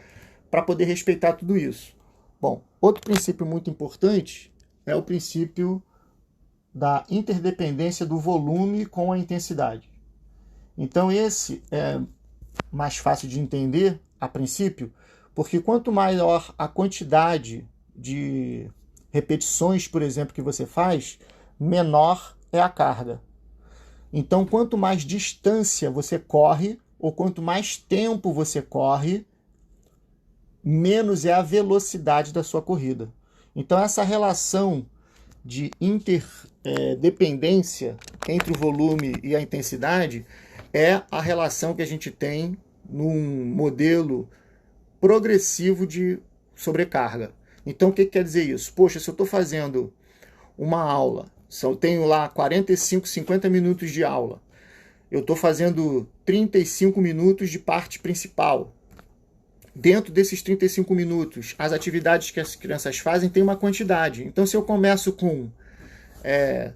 para poder respeitar tudo isso. Bom, outro princípio muito importante é o princípio da interdependência do volume com a intensidade. Então esse é mais fácil de entender a princípio, porque quanto maior a quantidade de repetições, por exemplo, que você faz, menor é a carga. Então quanto mais distância você corre, ou quanto mais tempo você corre, menos é a velocidade da sua corrida. Então essa relação de interdependência entre o volume e a intensidade é a relação que a gente tem num modelo progressivo de sobrecarga. Então o que quer dizer isso? Poxa, se eu estou fazendo uma aula, se eu tenho lá 45, 50 minutos de aula, eu estou fazendo 35 minutos de parte principal. Dentro desses 35 minutos, as atividades que as crianças fazem tem uma quantidade. Então, se eu começo com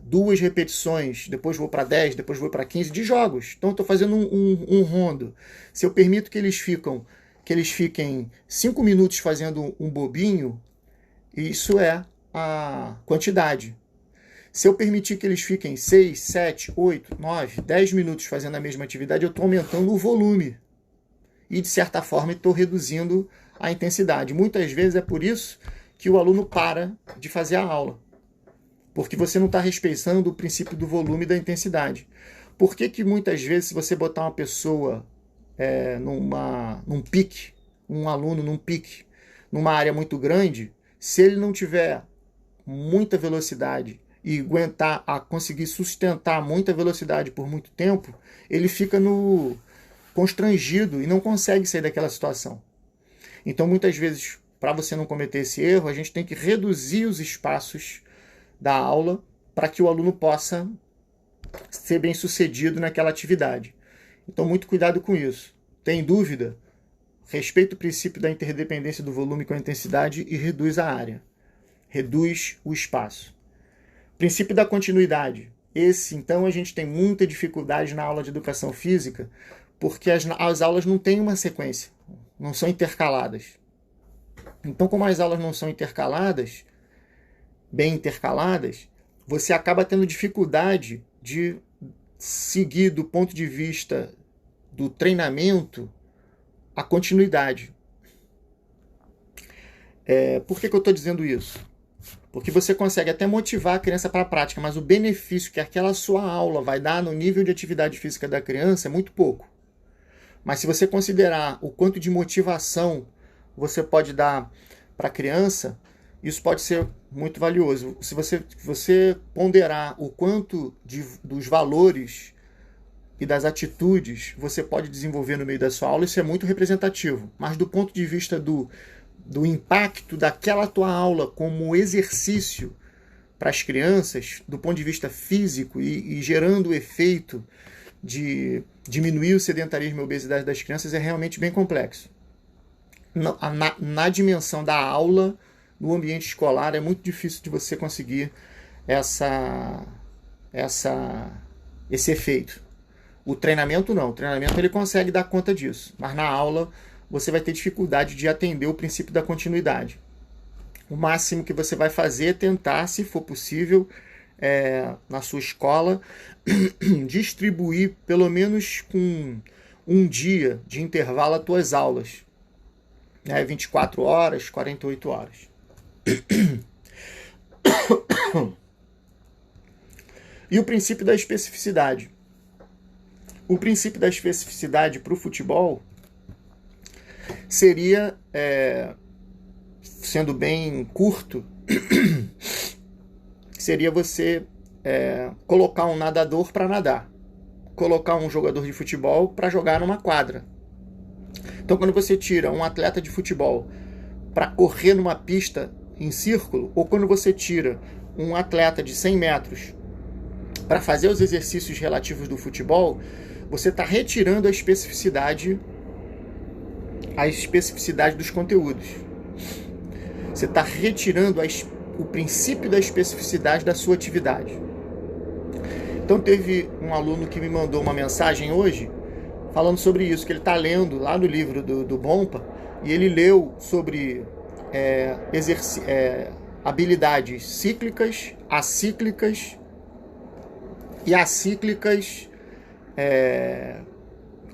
2 repetições, depois vou para 10, depois vou para 15 de jogos. Então, estou fazendo um rondo. Se eu permito que eles fiquem 5 minutos fazendo um bobinho, isso é a quantidade. Se eu permitir que eles fiquem 6, 7, 8, 9, 10 minutos fazendo a mesma atividade, eu estou aumentando o volume. E, de certa forma, estou reduzindo a intensidade. Muitas vezes é por isso que o aluno para de fazer a aula. Porque você não está respeitando o princípio do volume e da intensidade. Por que muitas vezes, se você botar uma pessoa num pique, um aluno num pique, numa área muito grande, se ele não tiver muita velocidade e aguentar a conseguir sustentar muita velocidade por muito tempo, ele fica no constrangido e não consegue sair daquela situação. Então, muitas vezes, para você não cometer esse erro, a gente tem que reduzir os espaços da aula para que o aluno possa ser bem sucedido naquela atividade. Então, muito cuidado com isso. Tem dúvida? Respeita o princípio da interdependência do volume com a intensidade e reduz a área. Reduz o espaço. Princípio da continuidade. Esse, então, a gente tem muita dificuldade na aula de educação física, porque as aulas não têm uma sequência, não são intercaladas. Então, como as aulas não são intercaladas, bem intercaladas, você acaba tendo dificuldade de seguir do ponto de vista do treinamento a continuidade. Por que eu estou dizendo isso? Porque você consegue até motivar a criança para a prática, mas o benefício que aquela sua aula vai dar no nível de atividade física da criança é muito pouco. Mas se você considerar o quanto de motivação você pode dar para a criança, isso pode ser muito valioso. Se você ponderar o quanto dos valores e das atitudes você pode desenvolver no meio da sua aula, isso é muito representativo. Mas do ponto de vista do impacto daquela tua aula como exercício para as crianças, do ponto de vista físico e gerando o efeito de diminuir o sedentarismo e a obesidade das crianças, é realmente bem complexo. Na dimensão da aula, no ambiente escolar, é muito difícil de você conseguir esse efeito. O treinamento não. O treinamento ele consegue dar conta disso. Mas na aula você vai ter dificuldade de atender o princípio da continuidade. O máximo que você vai fazer é tentar, se for possível, na sua escola, distribuir pelo menos com um dia de intervalo as tuas aulas. 24 horas, 48 horas. E o princípio da especificidade. O princípio da especificidade para o futebol seria, sendo bem curto, seria você colocar um nadador para nadar, colocar um jogador de futebol para jogar numa quadra. Então, quando você tira um atleta de futebol para correr numa pista em círculo, ou quando você tira um atleta de 100 metros para fazer os exercícios relativos do futebol, você está retirando a especificidade dos conteúdos. Você está retirando o princípio da especificidade da sua atividade. Então teve um aluno que me mandou uma mensagem hoje falando sobre isso, que ele está lendo lá no livro do Bompa, e ele leu sobre habilidades cíclicas, acíclicas e acíclicas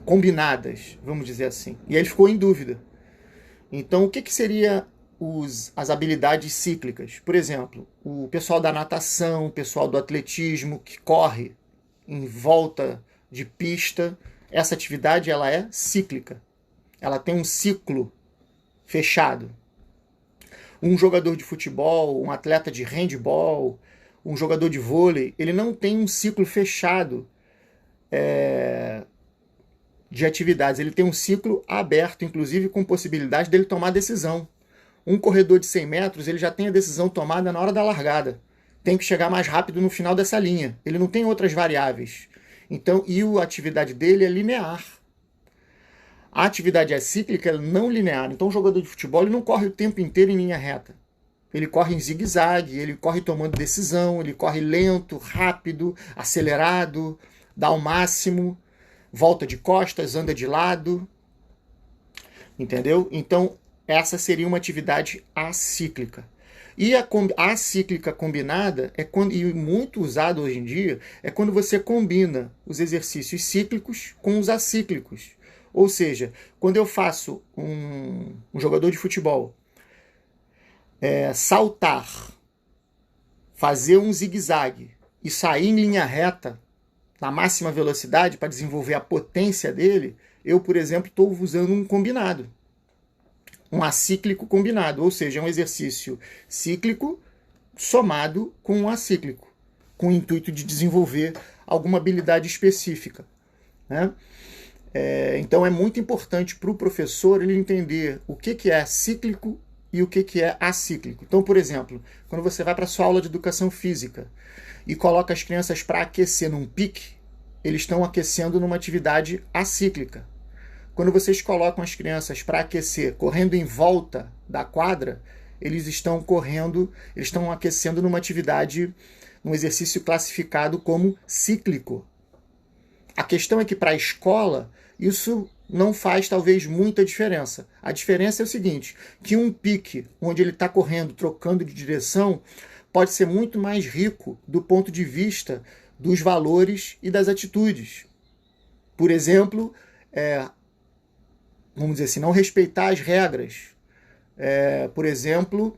combinadas, vamos dizer assim. E aí ele ficou em dúvida. Então, o que seria as habilidades cíclicas? Por exemplo, o pessoal da natação, o pessoal do atletismo, que corre em volta de pista, essa atividade ela é cíclica. Ela tem um ciclo fechado. Um jogador de futebol, um atleta de handball, um jogador de vôlei, ele não tem um ciclo fechado de atividades. Ele tem um ciclo aberto, inclusive com possibilidade dele tomar decisão. Um corredor de 100 metros, ele já tem a decisão tomada na hora da largada. Tem que chegar mais rápido no final dessa linha. Ele não tem outras variáveis. Então, a atividade dele é linear. A atividade é cíclica, é não linear. Então, o jogador de futebol ele não corre o tempo inteiro em linha reta. Ele corre em zigue-zague, ele corre tomando decisão, ele corre lento, rápido, acelerado, dá o máximo, volta de costas, anda de lado. Entendeu? Então, essa seria uma atividade acíclica. E a acíclica combinada, e muito usado hoje em dia, é quando você combina os exercícios cíclicos com os acíclicos. Ou seja, quando eu faço um jogador de futebol saltar, fazer um zigue-zague e sair em linha reta na máxima velocidade para desenvolver a potência dele, eu, por exemplo, estou usando um combinado. Um acíclico combinado, ou seja, é um exercício cíclico somado com um acíclico. com o intuito de desenvolver alguma habilidade específica, né? Então é muito importante para o professor ele entender o que é cíclico e o que é acíclico. Então, por exemplo, quando você vai para a sua aula de educação física e coloca as crianças para aquecer num pique, eles estão aquecendo numa atividade acíclica. Quando vocês colocam as crianças para aquecer correndo em volta da quadra, eles estão aquecendo numa atividade, num exercício classificado como cíclico. A questão é que para a escola, isso não faz talvez muita diferença. A diferença é o seguinte, que um pique onde ele está correndo, trocando de direção, pode ser muito mais rico do ponto de vista dos valores e das atitudes. Por exemplo, vamos dizer assim, não respeitar as regras. Por exemplo,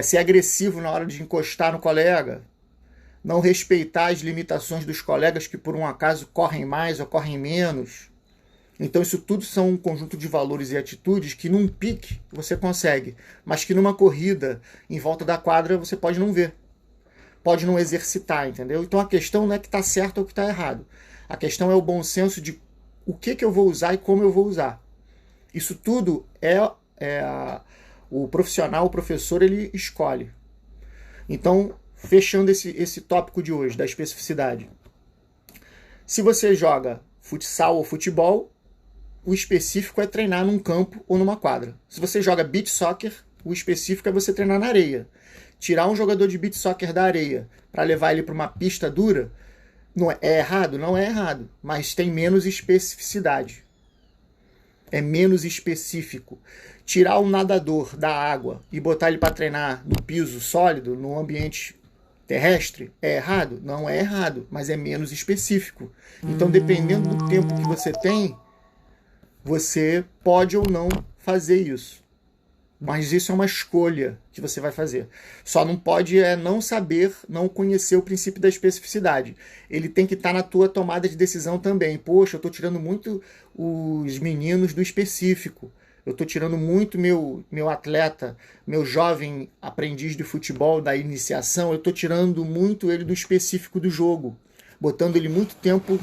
ser agressivo na hora de encostar no colega, não respeitar as limitações dos colegas que por um acaso correm mais ou correm menos. Então isso tudo são um conjunto de valores e atitudes que num pique você consegue, mas que numa corrida em volta da quadra você pode não ver. Pode não exercitar, entendeu? Então a questão não é que está certo ou que está errado. A questão é o bom senso de o que eu vou usar e como eu vou usar. Isso tudo o profissional, o professor, ele escolhe. Então, fechando esse tópico de hoje, da especificidade. Se você joga futsal ou futebol, o específico é treinar num campo ou numa quadra. Se você joga beach soccer, o específico é você treinar na areia. Tirar um jogador de beach soccer da areia para levar ele para uma pista dura, é errado? Não é errado, mas tem menos especificidade. É menos específico. Tirar um nadador da água e botar ele para treinar no piso sólido, no ambiente terrestre, é errado? Não é errado, mas é menos específico. Então, dependendo do tempo que você tem, você pode ou não fazer isso. Mas isso é uma escolha que você vai fazer. Só não pode não saber, não conhecer o princípio da especificidade. Ele tem que estar na tua tomada de decisão também. Poxa, eu estou tirando muito os meninos do específico. Eu estou tirando muito meu atleta, meu jovem aprendiz de futebol da iniciação, eu estou tirando muito ele do específico do jogo, botando ele muito tempo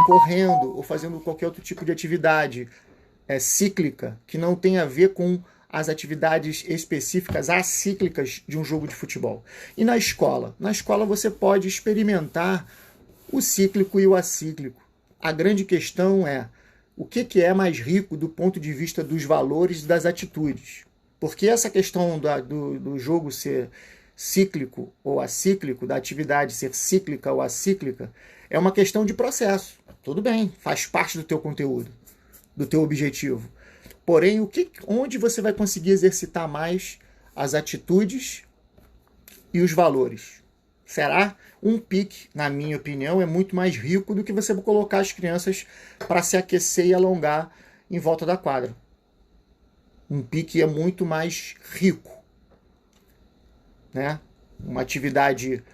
correndo ou fazendo qualquer outro tipo de atividade cíclica, que não tem a ver com as atividades específicas acíclicas de um jogo de futebol. E na escola? Na escola você pode experimentar o cíclico e o acíclico. A grande questão é o que é mais rico do ponto de vista dos valores e das atitudes. Porque essa questão do jogo ser cíclico ou acíclico, da atividade ser cíclica ou acíclica, é uma questão de processo. Tudo bem, faz parte do teu conteúdo, do teu objetivo. Porém, onde você vai conseguir exercitar mais as atitudes e os valores? Será? Um pique, na minha opinião, é muito mais rico do que você colocar as crianças para se aquecer e alongar em volta da quadra. Um pique é muito mais rico, né? Uma atividade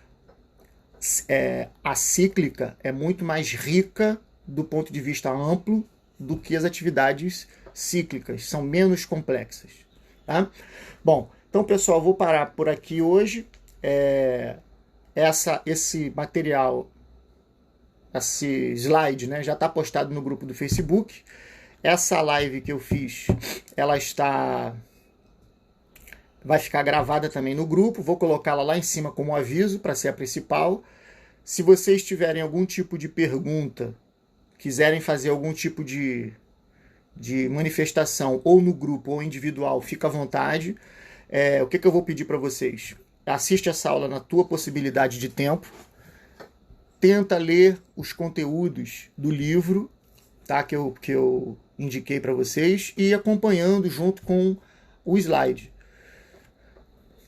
acíclica é muito mais rica do ponto de vista amplo do que as atividades cíclicas, são menos complexas. Tá? Bom, então pessoal, vou parar por aqui hoje. Esse material, esse slide, né, já está postado no grupo do Facebook. Essa live que eu fiz, vai ficar gravada também no grupo. Vou colocá-la lá em cima como aviso para ser a principal. Se vocês tiverem algum tipo de pergunta, quiserem fazer algum tipo de manifestação, ou no grupo ou individual, fica à vontade. O que eu vou pedir para vocês? Assiste essa aula na tua possibilidade de tempo. Tenta ler os conteúdos do livro, tá? que eu indiquei para vocês, e acompanhando junto com o slide.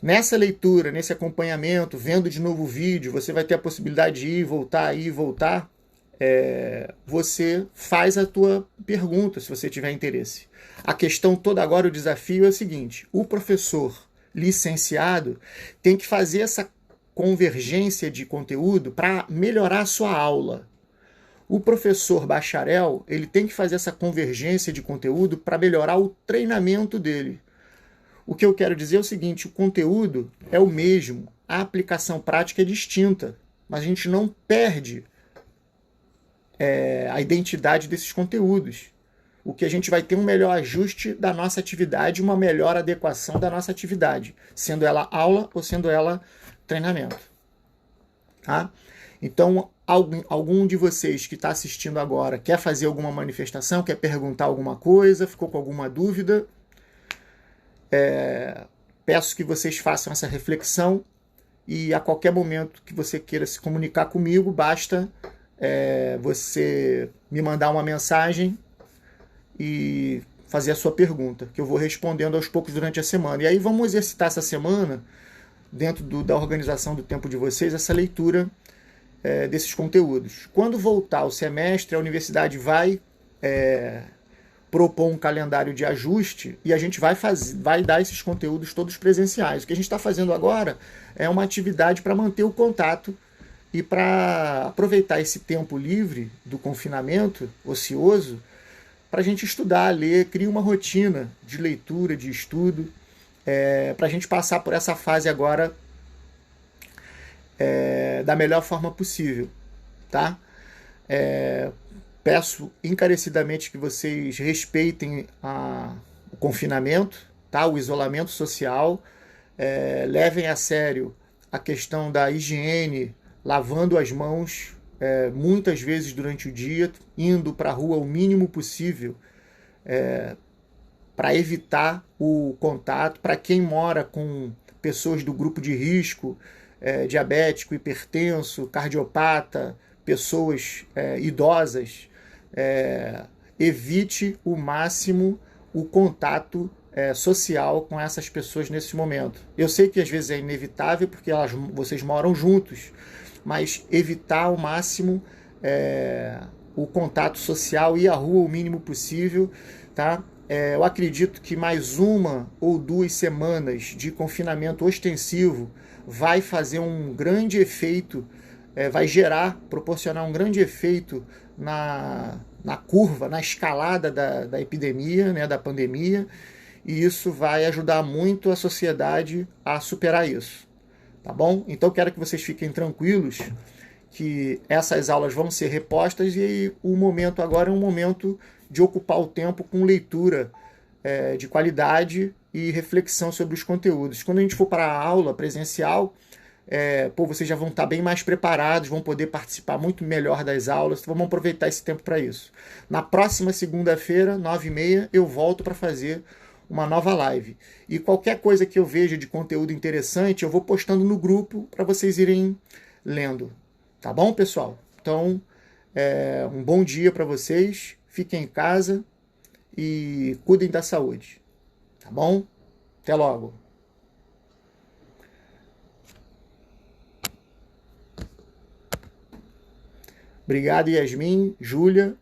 Nessa leitura, nesse acompanhamento, vendo de novo o vídeo, você vai ter a possibilidade de ir e voltar. Você faz a tua pergunta, se você tiver interesse. A questão toda agora, o desafio é o seguinte: o professor licenciado tem que fazer essa convergência de conteúdo para melhorar a sua aula. O professor bacharel, ele tem que fazer essa convergência de conteúdo para melhorar o treinamento dele. O que eu quero dizer é o seguinte: o conteúdo é o mesmo, a aplicação prática é distinta, mas a gente não perde a identidade desses conteúdos. O que a gente vai ter um melhor ajuste da nossa atividade, uma melhor adequação da nossa atividade, sendo ela aula ou sendo ela treinamento. Tá? Então, algum de vocês que está assistindo agora quer fazer alguma manifestação, quer perguntar alguma coisa, ficou com alguma dúvida, peço que vocês façam essa reflexão e a qualquer momento que você queira se comunicar comigo, basta você me mandar uma mensagem e fazer a sua pergunta, que eu vou respondendo aos poucos durante a semana. E aí vamos exercitar essa semana, dentro da organização do tempo de vocês, essa leitura desses conteúdos. Quando voltar o semestre, a universidade vai propor um calendário de ajuste e a gente vai dar esses conteúdos todos presenciais. O que a gente está fazendo agora é uma atividade para manter o contato e para aproveitar esse tempo livre do confinamento ocioso para a gente estudar, ler, criar uma rotina de leitura, de estudo, para a gente passar por essa fase agora da melhor forma possível, tá? Peço encarecidamente que vocês respeitem o confinamento, tá? O isolamento social, levem a sério a questão da higiene, lavando as mãos muitas vezes durante o dia, indo para a rua o mínimo possível para evitar o contato. Para quem mora com pessoas do grupo de risco, diabético, hipertenso, cardiopata, pessoas idosas, evite o máximo o contato social com essas pessoas nesse momento. Eu sei que às vezes é inevitável porque vocês moram juntos, mas evitar ao máximo o contato social, ir à rua o mínimo possível, tá? Eu acredito que mais 1 ou 2 semanas de confinamento ostensivo vai fazer um grande efeito, proporcionar um grande efeito na curva, na escalada da epidemia, né, da pandemia, e isso vai ajudar muito a sociedade a superar isso. Tá bom? Então quero que vocês fiquem tranquilos que essas aulas vão ser repostas e o momento agora é um momento de ocupar o tempo com leitura de qualidade e reflexão sobre os conteúdos. Quando a gente for para a aula presencial, vocês já vão estar bem mais preparados, vão poder participar muito melhor das aulas, então vamos aproveitar esse tempo para isso. Na próxima segunda-feira, 9h30, eu volto para fazer uma nova live. E qualquer coisa que eu veja de conteúdo interessante, eu vou postando no grupo para vocês irem lendo. Tá bom, pessoal? Então, um bom dia para vocês, fiquem em casa e cuidem da saúde. Tá bom? Até logo. Obrigado, Yasmin, Júlia.